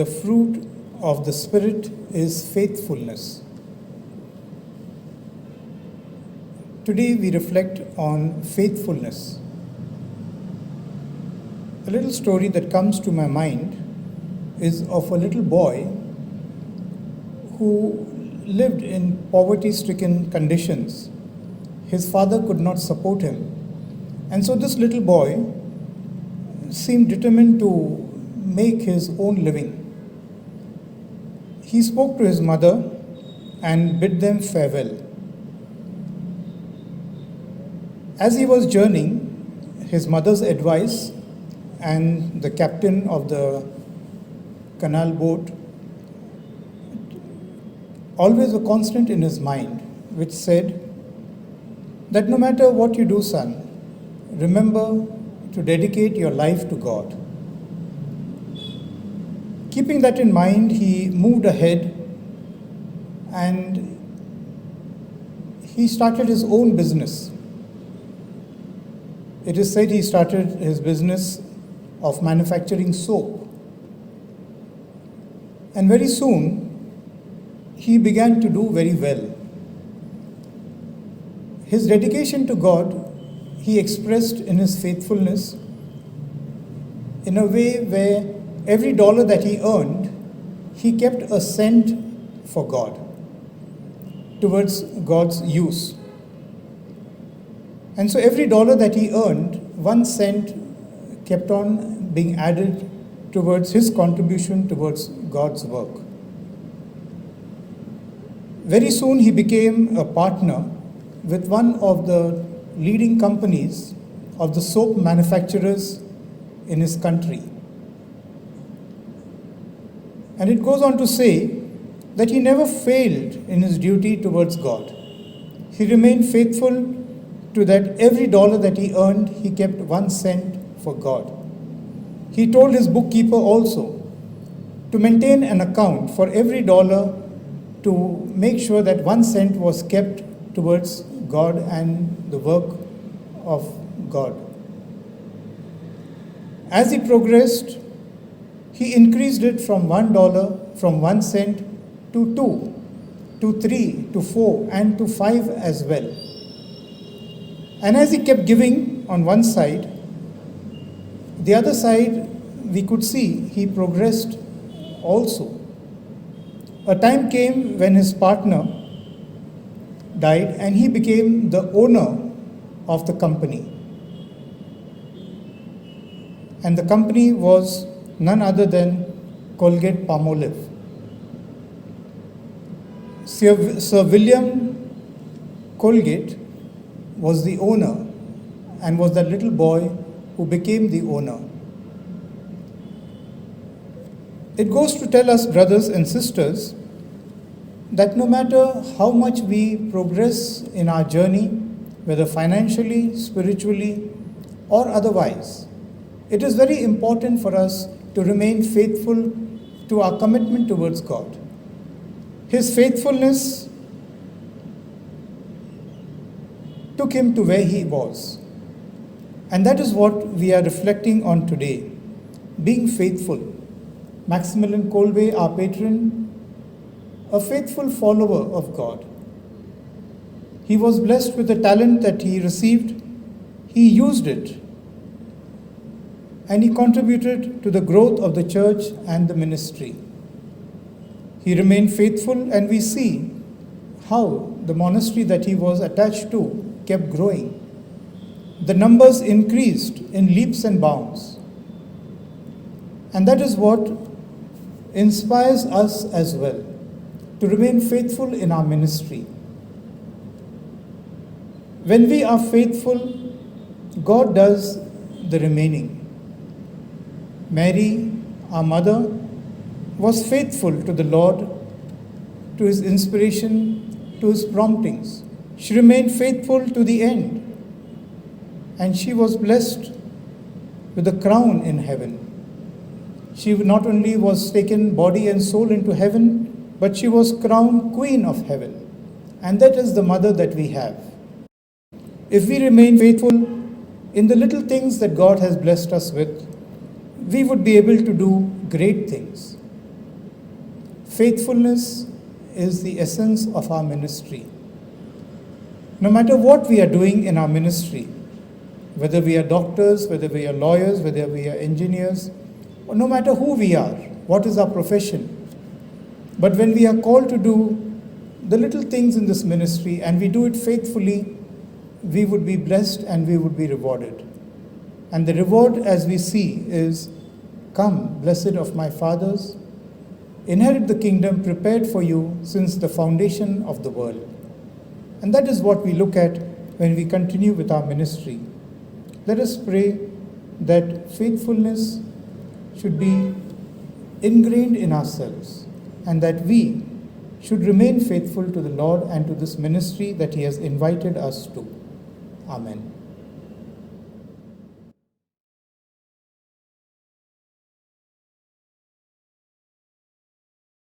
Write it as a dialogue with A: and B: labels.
A: the fruit of the Spirit is faithfulness. Today we reflect on faithfulness. A little story that comes to my mind is of a little boy who lived in poverty-stricken conditions. His father could not support him. And so this little boy seemed determined to make his own living. He spoke to his mother and bid them farewell. As he was journeying, his mother's advice and the captain of the canal boat always a constant in his mind, which said that no matter what you do, son, remember to dedicate your life to God. Keeping that in mind, he moved ahead and he started his own business. It is said he started his business of manufacturing soap. And very soon, he began to do very well. His dedication to God, he expressed in his faithfulness in a way where every dollar that he earned, he kept a cent for God, towards God's use. And so every dollar that he earned, 1 cent kept on being added towards his contribution towards God's work. Very soon he became a partner with one of the leading companies of the soap manufacturers in his country. And it goes on to say that he never failed in his duty towards God. He remained faithful to that every dollar that he earned, he kept 1 cent for God. He told his bookkeeper also to maintain an account for every dollar to make sure that 1 cent was kept towards God and the work of God. As he progressed, he increased it from $1, from 1 cent to 2, to 3, to 4, and to 5 as well. And as he kept giving on one side, the other side we could see he progressed also. A time came when his partner died and he became the owner of the company. And the company was none other than Colgate-Palmolive. Sir William Colgate was the owner and was that little boy who became the owner. It goes to tell us, brothers and sisters, that no matter how much we progress in our journey, whether financially, spiritually, or otherwise, it is very important for us to remain faithful to our commitment towards God. His faithfulness took him to where he was. And that is what we are reflecting on today, being faithful. Maximilian Kolbe, our patron, a faithful follower of God. He was blessed with the talent that he received. He used it. And he contributed to the growth of the church and the ministry. He remained faithful, and we see how the monastery that he was attached to kept growing. The numbers increased in leaps and bounds. And that is what inspires us as well, to remain faithful in our ministry. When we are faithful, God does the remaining. Mary, our mother, was faithful to the Lord, to his inspiration, to his promptings. She remained faithful to the end. And she was blessed with a crown in heaven. She not only was taken body and soul into heaven, but she was crowned Queen of Heaven. And that is the mother that we have. If we remain faithful in the little things that God has blessed us with, we would be able to do great things. faithfulness is the essence of our ministry. No matter what we are doing in our ministry, whether we are doctors, whether we are lawyers, whether we are engineers, or no matter who we are, what is our profession, but when we are called to do the little things in this ministry and we do it faithfully, we would be blessed and we would be rewarded. And the reward, as we see, is, "Come, blessed of my fathers, inherit the kingdom prepared for you since the foundation of the world." And that is what we look at when we continue with our ministry. Let us pray that faithfulness should be ingrained in ourselves and that we should remain faithful to the Lord and to this ministry that He has invited us to. Amen.